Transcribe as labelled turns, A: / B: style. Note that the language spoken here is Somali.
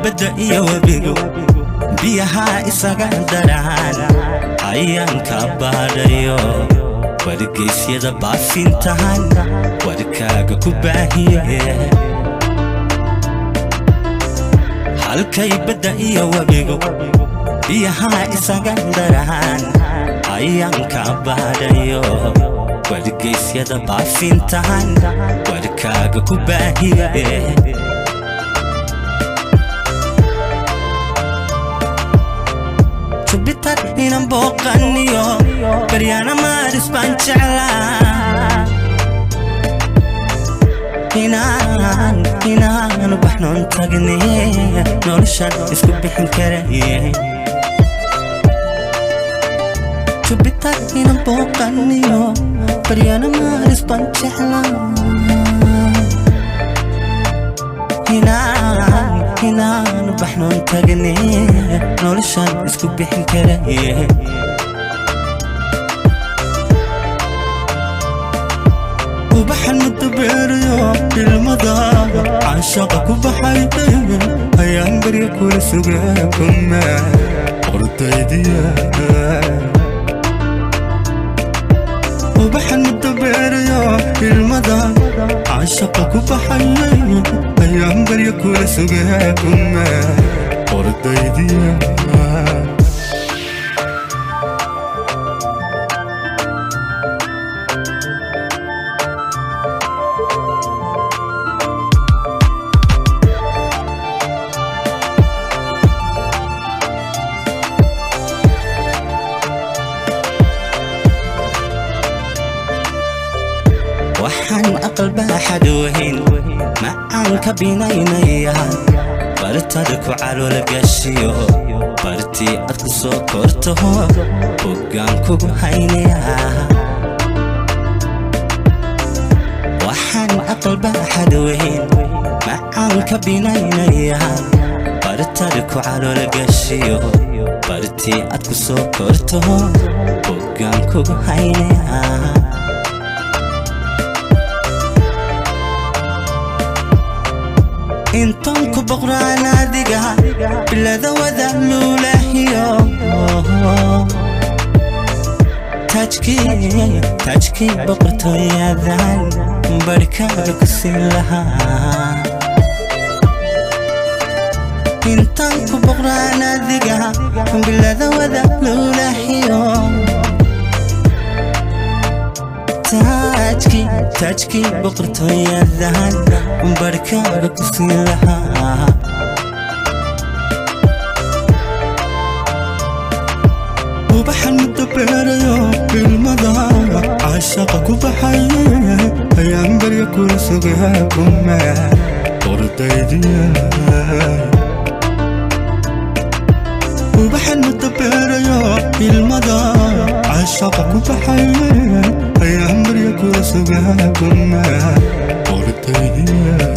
A: بدأ يوبيغو بيها إساقا دران أيام كباريو ورقيس يدبا فينتان وركاق كباهيه halkay bada iyo wabigo biyaha isaga daraan ayaan ka baadayo wadgeysyada baafintaan wadkaaga ku baahiye tubitar inaan booqaniyo baryana maaris baan jeclaa inaan baxnoon tagnay noloshan isku bixin karay tubitar inaan booqaniyo baryana maaris baan jeclaa inaan baxnoon tagnay noloshan isku bixin karay وبحن متبريو بالمضاء عاشقك وبحيدين أيام بري كل سجاكم أرتديا وبحن متبريو بالمضاء عاشقك وبحيدين أيام بري كل سجاكم أرتديا waxaan aqalba xadoohin macaanka binaynaya bartada ku calool gashiyo bartii aad ku soo korto hoggaan kugu haynaya waxaan aqalba xadoohin macaanka binaynaya bartada ku calool gashiyo bartii aad ku soo korto hoggaan kugu haynaya انتم كبغرانا دقا بلا ذوذا مولهيو تاجكي بقرتو يا ذان بركاتك سلها انتم كبغرانا دقا بلا ذوذا مولهيو تاجكي بقرتو يا ذهن بركاتك سلها وبحن متبريو بالمضى عاشقك وبحيه أيام بري كل سجاكم أرتديا وبحن متبريو بالمضى عاشقك وبحيه أيام بري كل سجاكم أرتديا